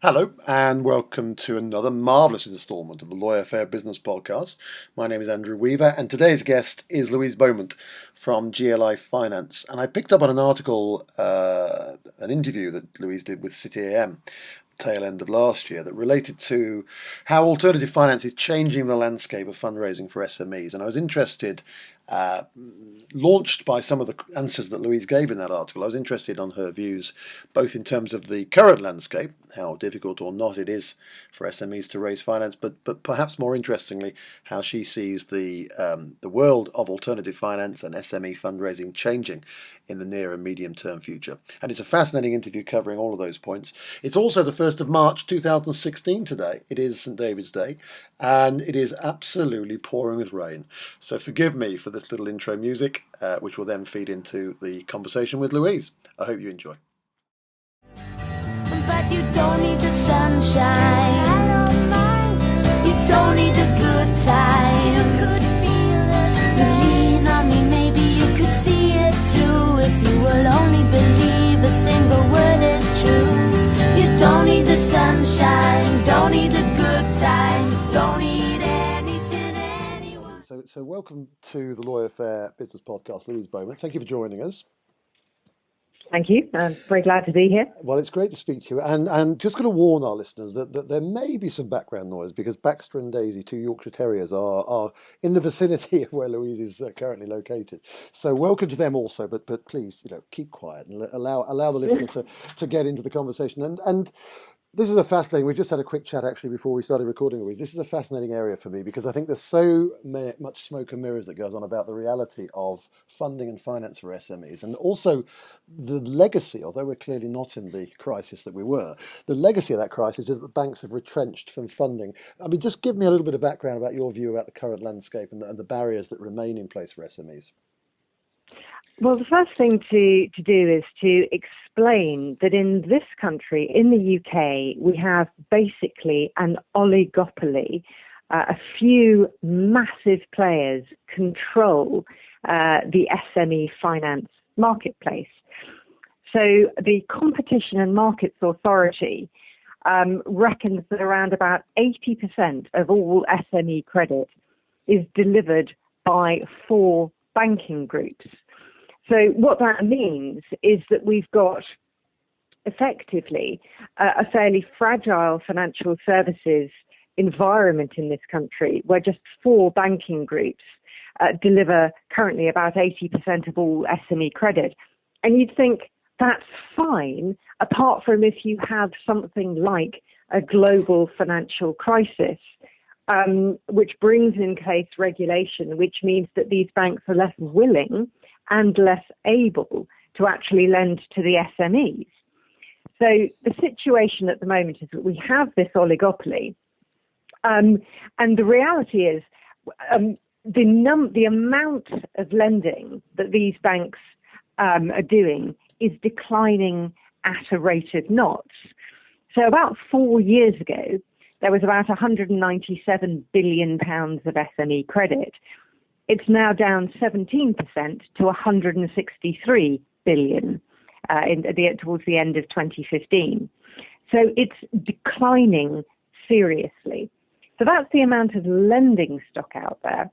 Hello and welcome to another marvellous instalment of the LawyerFair Business Podcast. My name is Andrew Weaver and today's guest is Louise Beaumont from GLI Finance. And I picked up on an article, an interview that Louise did with City AM tail end of last year that related to how alternative finance is changing the landscape of fundraising for SMEs. And I was interested, launched by some of the answers that Louise gave in that article, I was interested on her views, both in terms of the current landscape, how difficult or not it is for SMEs to raise finance, but perhaps more interestingly, how she sees the world of alternative finance and SME fundraising changing in the near and medium term future. And it's a fascinating interview covering all of those points. It's also the 1st of March 2016 today. It is St. David's Day, and it is absolutely pouring with rain. So forgive me for this little intro music, which will then feed into the conversation with Louise. I hope you enjoy. But you don't need the sunshine. I don't mind. You don't need the good time. You could feel it. You lean on me, maybe you could see it through. If you will only believe a single word is true. You don't need the sunshine. Don't need the good times. Don't need anything, anyone. So welcome to the LawyerFair Business Podcast, Louise Beaumont. Thank you for joining us. Thank you. I'm very glad to be here. Well, it's great to speak to you. And just going to warn our listeners that there may be some background noise because Baxter and Daisy, two Yorkshire Terriers, are in the vicinity of where Louise is currently located. So welcome to them also, but please, keep quiet and allow the listener to get into the conversation. And this is a fascinating, we've just had a quick chat actually before we started recording, Louise. This is a fascinating area for me because I think there's so much smoke and mirrors that goes on about the reality of funding and finance for SMEs. And also the legacy, although we're clearly not in the crisis that we were, the legacy of that crisis is that banks have retrenched from funding. I mean, just give me a little bit of background about your view about the current landscape and the barriers that remain in place for SMEs. Well, the first thing to do is to explain that in this country, in the UK, we have basically an oligopoly. A few massive players control the SME finance marketplace. So the Competition and Markets Authority reckons that around about 80% of all SME credit is delivered by 4 banking groups. So what that means is that we've got effectively a fairly fragile financial services environment in this country where just 4 banking groups deliver currently about 80% of all SME credit. And you'd think that's fine, apart from if you have something like a global financial crisis, which brings in place regulation, which means that these banks are less willing and less able to actually lend to the SMEs. So the situation at the moment is that we have this oligopoly, and the reality is the amount of lending that these banks are doing is declining at a rate of knots. So about 4 years ago, there was about £197 billion of SME credit. It's now down 17% to 163 billion towards the end of 2015. So it's declining seriously. So that's the amount of lending stock out there.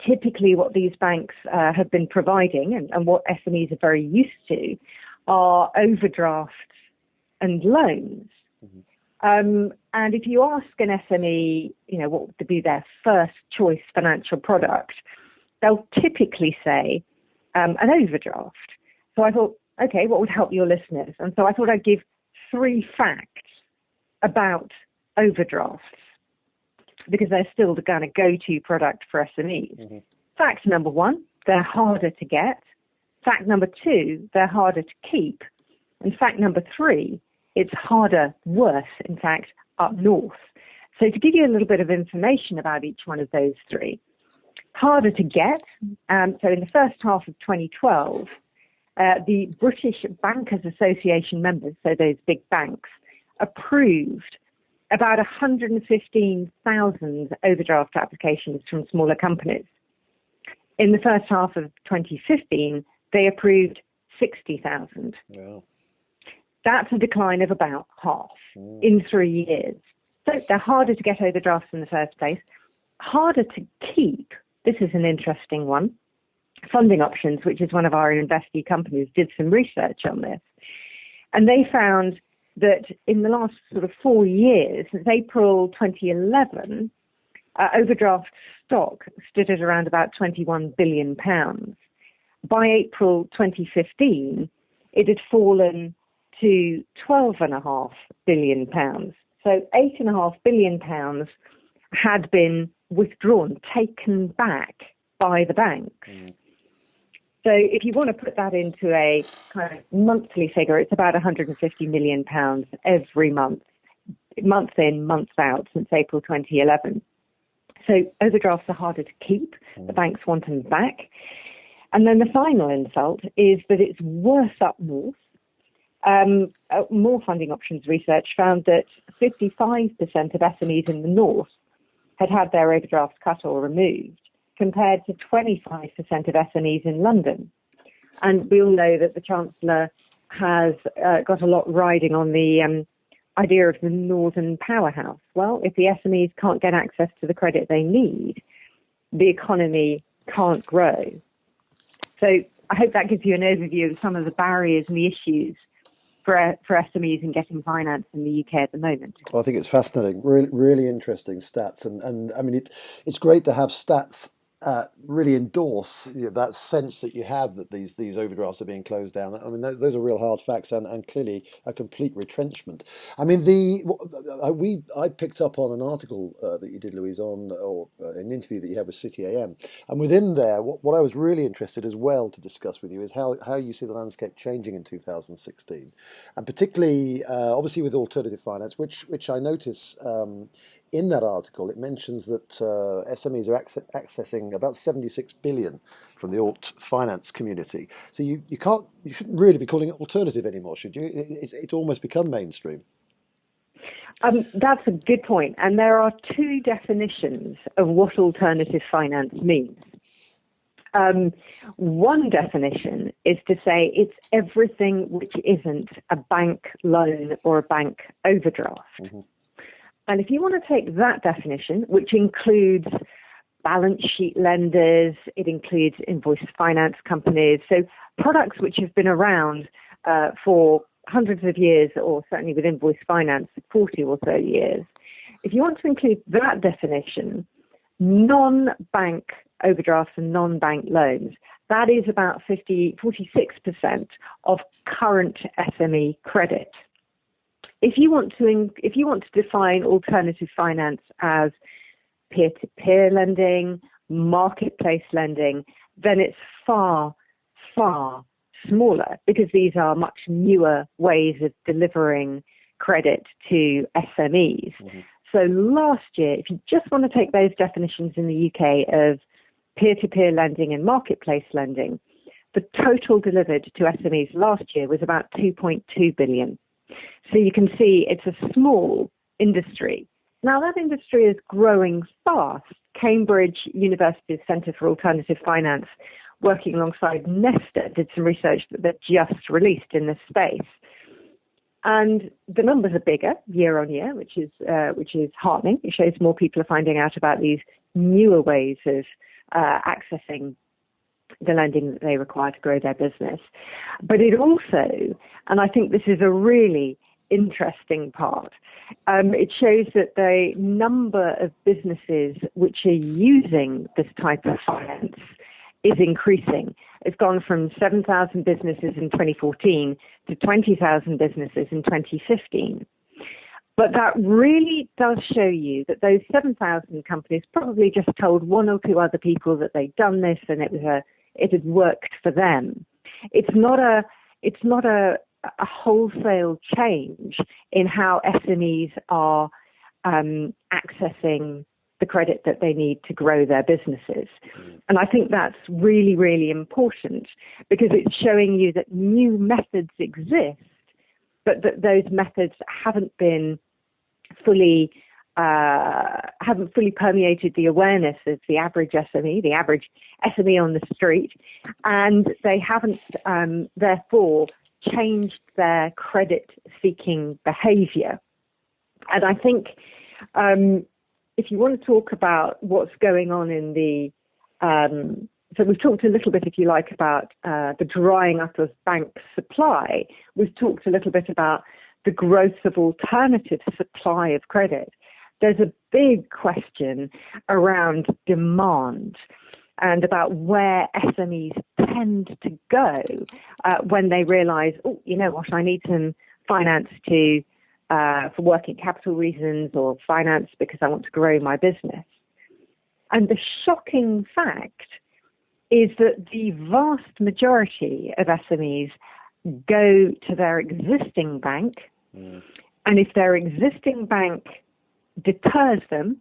Typically what these banks have been providing and what SMEs are very used to are overdrafts and loans. Mm-hmm. And if you ask an SME, what would be their first choice financial product, they'll typically say an overdraft. So I thought, okay, what would help your listeners? And so I thought I'd give 3 facts about overdrafts because they're still the kind of go-to product for SMEs. Mm-hmm. Fact number 1, they're harder to get. Fact number 2, they're harder to keep. And fact number 3, it's worse, in fact, up north. So to give you a little bit of information about each one of those 3, harder to get. So in the first half of 2012, the British Bankers Association members, so those big banks, approved about 115,000 overdraft applications from smaller companies. In the first half of 2015, they approved 60,000. Wow. That's a decline of about half in 3 years. So they're harder to get overdrafts in the first place, harder to keep. This is an interesting one. Funding Options, which is one of our investee companies, did some research on this. And they found that in the last sort of 4 years, since April 2011, overdraft stock stood at around about £21 billion. By April 2015, it had fallen to £12.5 billion. So £8.5 billion had been withdrawn, taken back by the banks. So if you want to put that into a kind of monthly figure, it's about £150 million every month, month in, month out, since April 2011. So overdrafts are harder to keep. The banks want them back. And then the final insult is that it's worse up north. More Funding Options research found that 55% of SMEs in the north had their overdrafts cut or removed, compared to 25% of SMEs in London. And we all know that the Chancellor has got a lot riding on the idea of the Northern Powerhouse. Well, if the SMEs can't get access to the credit they need, the economy can't grow. So I hope that gives you an overview of some of the barriers and the issues for SMEs in getting finance in the UK at the moment. Well, I think it's fascinating, really interesting stats, and I mean it's great to have stats really endorse that sense that you have that these overdrafts are being closed down. I mean those are real hard facts and clearly a complete retrenchment. I mean I picked up on an article that you did, Louise, or an interview that you had with City AM, and within there what I was really interested as well to discuss with you is how you see the landscape changing in 2016, and particularly obviously with alternative finance, which I notice in that article, it mentions that SMEs are accessing about 76 billion from the alt finance community. So you shouldn't really be calling it alternative anymore, should you? It's almost become mainstream. That's a good point. And there are two definitions of what alternative finance means. One definition is to say it's everything which isn't a bank loan or a bank overdraft. Mm-hmm. And if you want to take that definition, which includes balance sheet lenders, it includes invoice finance companies, so products which have been around for hundreds of years, or certainly with invoice finance, 40 or so years. If you want to include that definition, non-bank overdrafts and non-bank loans, that is about 46% of current SME credit. If you want to define alternative finance as peer-to-peer lending, marketplace lending, then it's far, far smaller, because these are much newer ways of delivering credit to SMEs. Mm-hmm. So last year, if you just want to take those definitions in the UK of peer-to-peer lending and marketplace lending, the total delivered to SMEs last year was about 2.2 billion. So you can see it's a small industry. Now that industry is growing fast. Cambridge University's Centre for Alternative Finance, working alongside Nesta, did some research that they've just released in this space. And the numbers are bigger year on year, which is heartening. It shows more people are finding out about these newer ways of accessing the lending that they require to grow their business. But it also, and I think this is a really interesting part, it shows that the number of businesses which are using this type of finance is increasing. It's gone from 7,000 businesses in 2014 to 20,000 businesses in 2015. But that really does show you that those 7,000 companies probably just told one or two other people that they'd done this and it had worked for them. It's not a wholesale change in how SMEs are accessing the credit that they need to grow their businesses. And I think that's really, really important, because it's showing you that new methods exist, but that those methods haven't fully permeated the awareness of the average SME on the street, and they haven't therefore changed their credit-seeking behaviour. And I think if you want to talk about what's going on in the so we've talked a little bit, if you like, about the drying up of bank supply. We've talked a little bit about the growth of alternative supply of credit. There's a big question around demand and about where SMEs tend to go when they realise, oh, you know what, I need some finance for working capital reasons, or finance because I want to grow my business. And the shocking fact is that the vast majority of SMEs go to their existing bank, and if their existing bank deters them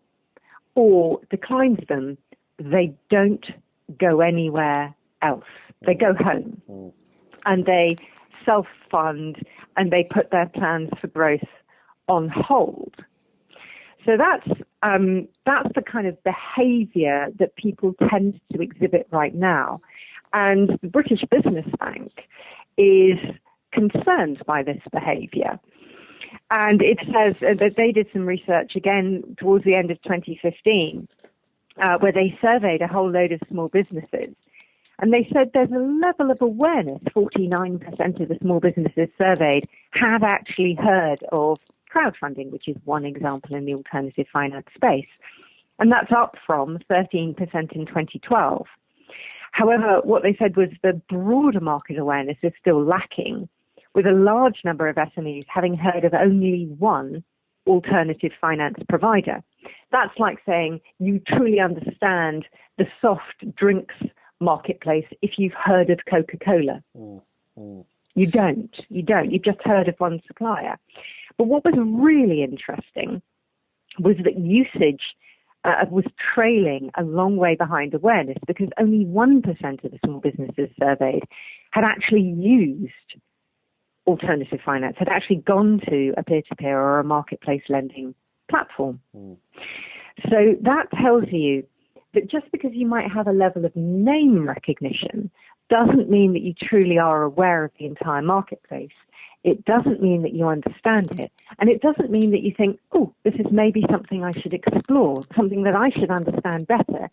or declines them, they don't go anywhere else. They go home and they self-fund and they put their plans for growth on hold. So that's the kind of behaviour that people tend to exhibit right now. And the British Business Bank is concerned by this behaviour. And it says that they did some research again towards the end of 2015, where they surveyed a whole load of small businesses. And they said there's a level of awareness. 49% of the small businesses surveyed have actually heard of crowdfunding, which is one example in the alternative finance space. And that's up from 13% in 2012. However, what they said was the broader market awareness is still lacking, with a large number of SMEs having heard of only one alternative finance provider. That's like saying you truly understand the soft drinks marketplace if you've heard of Coca-Cola. You don't. You've just heard of one supplier. But what was really interesting was that usage was trailing a long way behind awareness, because only 1% of the small businesses surveyed had actually used alternative finance, had actually gone to a peer-to-peer or a marketplace lending platform. So that tells you that just because you might have a level of name recognition doesn't mean that you truly are aware of the entire marketplace. It doesn't mean that you understand it. And it doesn't mean that you think, oh, this is maybe something I should explore, something that I should understand better,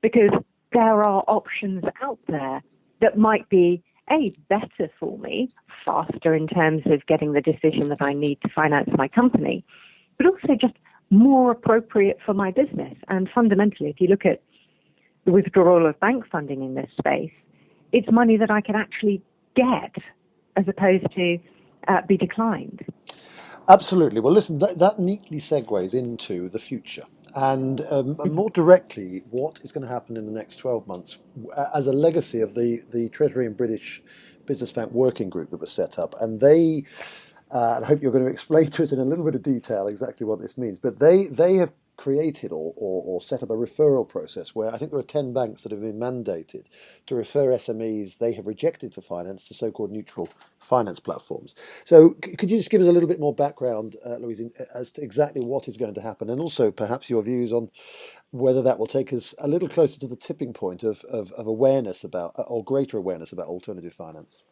because there are options out there that might be, A, better for me, faster in terms of getting the decision that I need to finance my company, but also just more appropriate for my business. And fundamentally, if you look at the withdrawal of bank funding in this space, it's money that I can actually get as opposed to be declined. Absolutely. Well, listen, that neatly segues into the future. And more directly, what is going to happen in the next 12 months as a legacy of the Treasury and British Business Bank working group that was set up. And they, and I hope you're going to explain to us in a little bit of detail exactly what this means, but they have created or set up a referral process where I think there are 10 banks that have been mandated to refer SMEs they have rejected for finance to so-called neutral finance platforms. So could you just give us a little bit more background, Louise, as to exactly what is going to happen, and also perhaps your views on whether that will take us a little closer to the tipping point of awareness about, or greater awareness about alternative finance?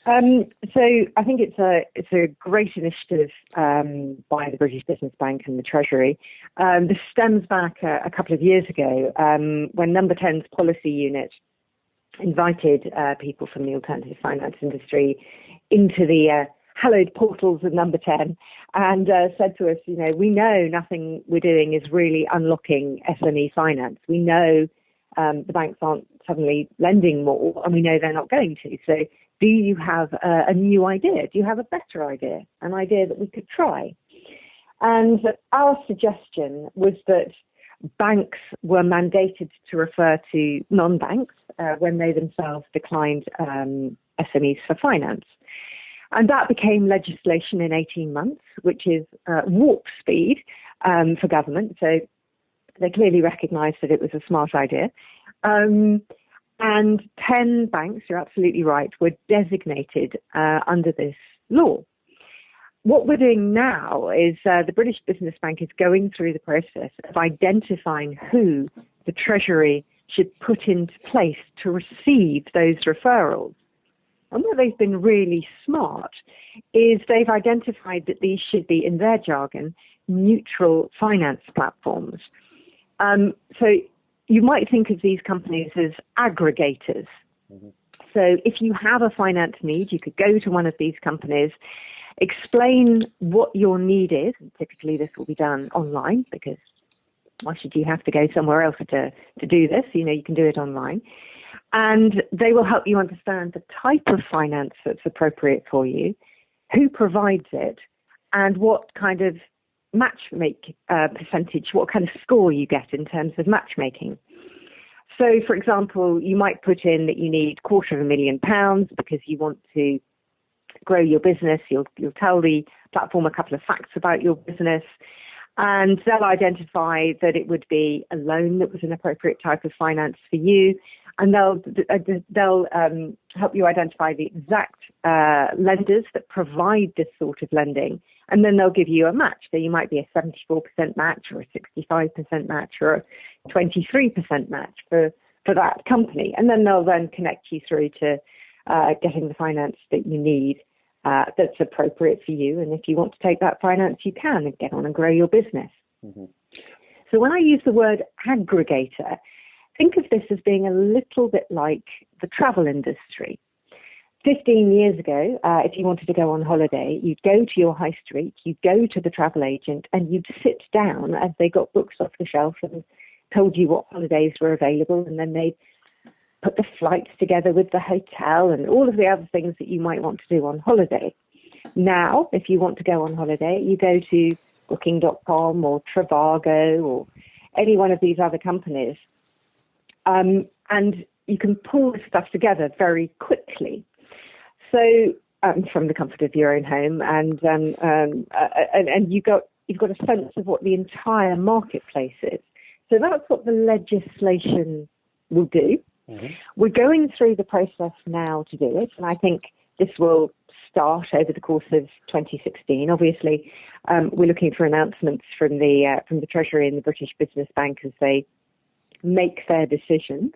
So I think it's a great initiative by the British Business Bank and the Treasury. This stems back a couple of years ago when Number 10's policy unit invited people from the alternative finance industry into the hallowed portals of Number 10 and said to us, you know, we know nothing we're doing is really unlocking SME finance. We know the banks aren't suddenly lending more, and we know they're not going to. So do you have a new idea? Do you have a better idea, an idea that we could try? And our suggestion was that banks were mandated to refer to non-banks when they themselves declined SMEs for finance. And that became legislation in 18 months, which is warp speed for government. So they clearly recognised that it was a smart idea. And 10 banks, you're absolutely right, were designated under this law. What we're doing now is the British Business Bank is going through the process of identifying who the Treasury should put into place to receive those referrals. And where they've been really smart is they've identified that these should be, in their jargon, neutral finance platforms. So you might think of these companies as aggregators. Mm-hmm. So if you have a finance need, you could go to one of these companies, explain what your need is. And typically this will be done online, because why should you have to go somewhere else to do this? You can do it online. And they will help you understand the type of finance that's appropriate for you, who provides it, and what kind of percentage, what kind of score you get in terms of matchmaking. So, for example, you might put in that you need £250,000 because you want to grow your business. You'll tell the platform a couple of facts about your business, and they'll identify that it would be a loan that was an appropriate type of finance for you, and they'll help you identify the exact lenders that provide this sort of lending, and then they'll give you a match. So you might be a 74% match, or a 65% match, or a 23% match for that company, and then they'll connect you through to getting the finance that you need that's appropriate for you. And if you want to take that finance, you can, and get on and grow your business. Mm-hmm. So when I use the word aggregator, think of this as being a little bit like the travel industry. 15 years ago, if you wanted to go on holiday, you'd go to your high street, you'd go to the travel agent, and you'd sit down as they got books off the shelf and told you what holidays were available, and then they'd put the flights together with the hotel and all of the other things that you might want to do on holiday. Now, if you want to go on holiday, you go to Booking.com or Trivago or any one of these other companies, and you can pull this stuff together very quickly. So from the comfort of your own home, and you've got a sense of what the entire marketplace is. So that's what the legislation will do. Mm-hmm. We're going through the process now to do it, and I think this will start over the course of 2016. Obviously, we're looking for announcements from the Treasury and the British Business Bank as they make their decisions.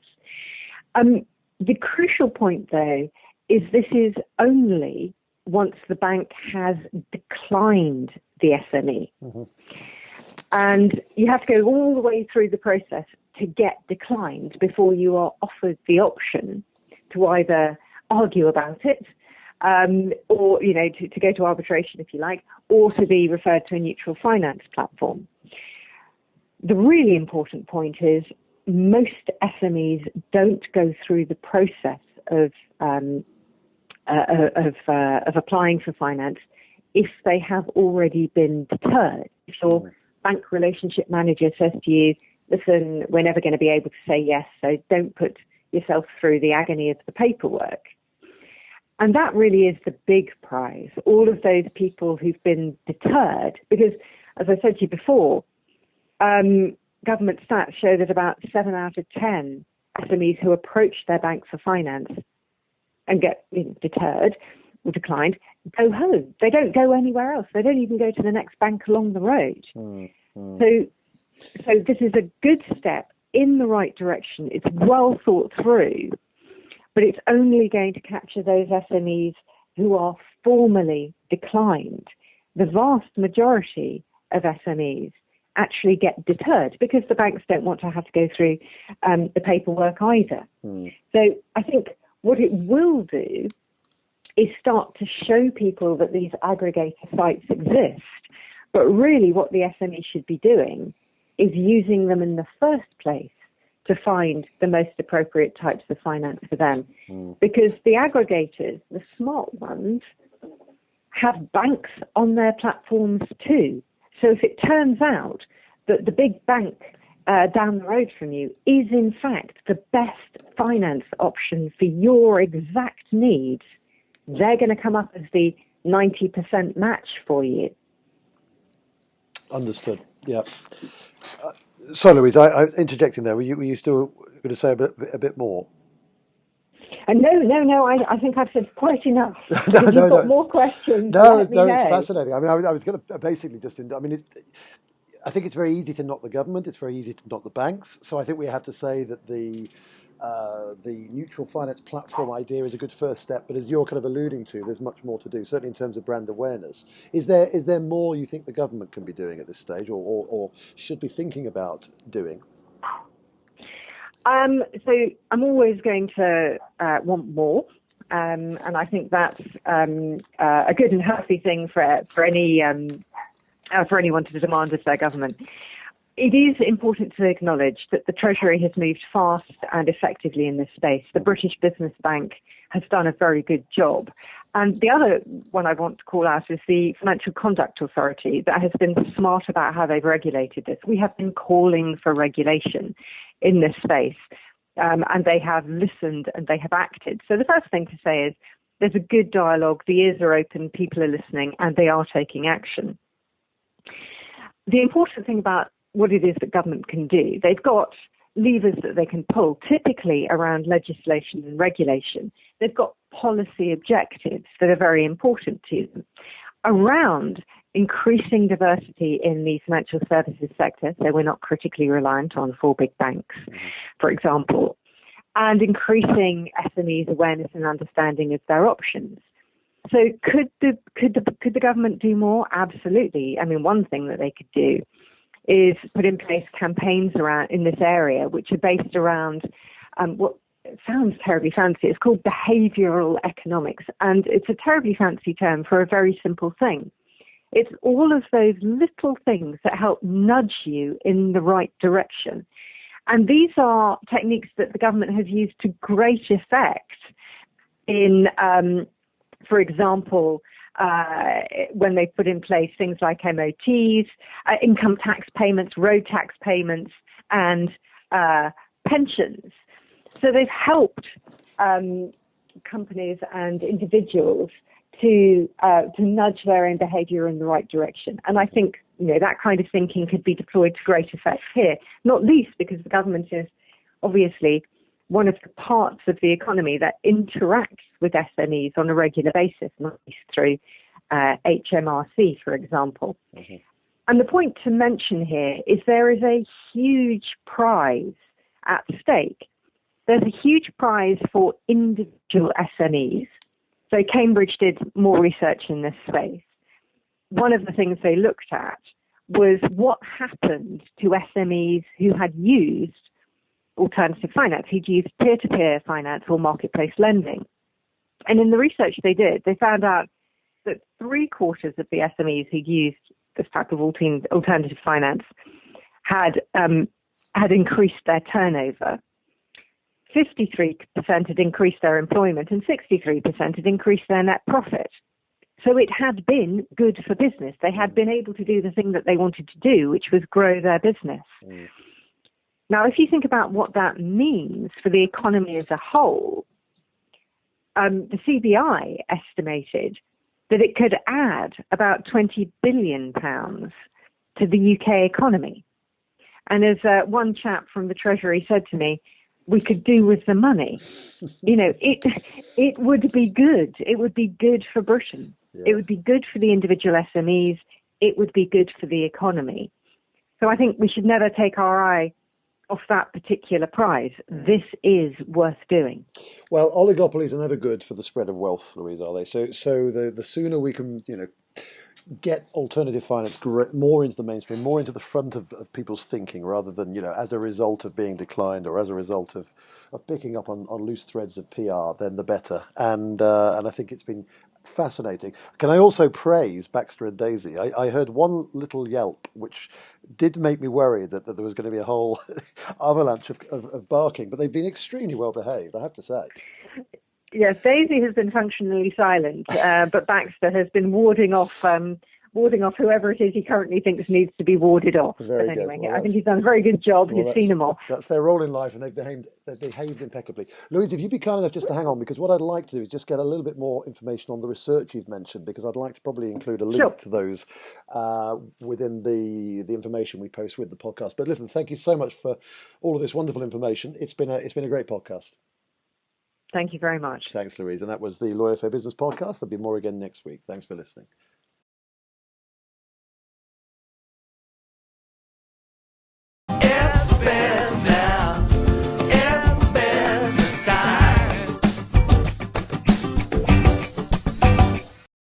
The crucial point, though, is this is only once the bank has declined the SME. Mm-hmm. And you have to go all the way through the process to get declined before you are offered the option to either argue about it, or, to go to arbitration, if you like, or to be referred to a neutral finance platform. The really important point is most SMEs don't go through the process of applying for finance if they have already been deterred. If your bank relationship manager says to you, listen, we're never going to be able to say yes, so don't put yourself through the agony of the paperwork. And that really is the big prize, all of those people who've been deterred, because, as I said to you before, government stats show that about 7 out of 10 SMEs who approach their bank for finance and get deterred or declined go home. They don't go anywhere else. They don't even go to the next bank along the road. So this is a good step in the right direction. It's well thought through, but it's only going to capture those SMEs who are formally declined. The vast majority of SMEs actually get deterred because the banks don't want to have to go through the paperwork either. So I think what it will do is start to show people that these aggregator sites exist, but really what the SME should be doing is using them in the first place to find the most appropriate types of finance for them. Because the aggregators, the smart ones, have banks on their platforms too. So if it turns out that the big bank down the road from you is in fact the best finance option for your exact needs, they're going to come up as the 90% match for you. Understood. Yeah. So, Louise, I interjecting there. Were you still going to say a bit more? No. I think I've said quite enough. If you've got more questions, let me know. It's fascinating. I mean, I was going to basically just. I think it's very easy to knock the government. It's very easy to knock the banks. So I think we have to say that the the neutral finance platform idea is a good first step, but as you're kind of alluding to, there's much more to do, certainly in terms of brand awareness. Is there more you think the government can be doing at this stage, or should be thinking about doing? So I'm always going to want more, and I think that's a good and healthy thing for anyone to demand of their government. It is important to acknowledge that the Treasury has moved fast and effectively in this space. The British Business Bank has done a very good job. And the other one I want to call out is the Financial Conduct Authority that has been smart about how they've regulated this. We have been calling for regulation in this space, and they have listened and they have acted. So the first thing to say is there's a good dialogue, the ears are open, people are listening, and they are taking action. The important thing about what it is that government can do, they've got levers that they can pull, typically around legislation and regulation. They've got policy objectives that are very important to them around increasing diversity in the financial services sector, so we're not critically reliant on 4 big banks, for example, and increasing SMEs' awareness and understanding of their options. So could the government do more? Absolutely. I mean, one thing that they could do is put in place campaigns around in this area, which are based around what sounds terribly fancy. It's called behavioural economics, and it's a terribly fancy term for a very simple thing. It's all of those little things that help nudge you in the right direction. And these are techniques that the government has used to great effect in, for example, when they put in place things like MOTs, income tax payments, road tax payments, and pensions. So they've helped companies and individuals to nudge their own behaviour in the right direction. And I think that kind of thinking could be deployed to great effect here, not least because the government is obviously one of the parts of the economy that interacts with SMEs on a regular basis, not least through HMRC, for example. Mm-hmm. And the point to mention here is there is a huge prize at stake. There's a huge prize for individual SMEs. So Cambridge did more research in this space. One of the things they looked at was what happened to SMEs who had used alternative finance, who'd used peer-to-peer finance or marketplace lending. And in the research they did, they found out that 3/4 of the SMEs who used this type of alternative finance had increased their turnover. 53% had increased their employment, and 63% had increased their net profit. So it had been good for business. They had been able to do the thing that they wanted to do, which was grow their business. Mm. Now, if you think about what that means for the economy as a whole, the CBI estimated that it could add about £20 billion to the UK economy. And as one chap from the Treasury said to me, we could do with the money. It would be good. It would be good for Britain. Yeah. It would be good for the individual SMEs. It would be good for the economy. So I think we should never take our eye off that particular prize. This is worth doing. Well, oligopolies are never good for the spread of wealth, Louise, are they? So the sooner we can, get alternative finance more into the mainstream, more into the front of people's thinking, rather than, as a result of being declined or as a result of picking up on loose threads of PR, then the better. And I think it's been fascinating. Can I also praise Baxter and Daisy? I heard one little yelp, which did make me worry that there was going to be a whole avalanche of barking, but they've been extremely well behaved, I have to say. Yes, Daisy has been functionally silent, but Baxter has been warding off whoever it is he currently thinks needs to be warded off. Very but anyway, good. Well, I think he's done a very good job. Well, he's seen them all. That's their role in life, and they've behaved impeccably. Louise, if you'd be kind enough just to hang on, because what I'd like to do is just get a little bit more information on the research you've mentioned, because I'd like to probably include a link to those within the information we post with the podcast. But listen, thank you so much for all of this wonderful information. It's been a great podcast. Thank you very much. Thanks, Louise. And that was the LawyerFair Business Podcast. There'll be more again next week. Thanks for listening.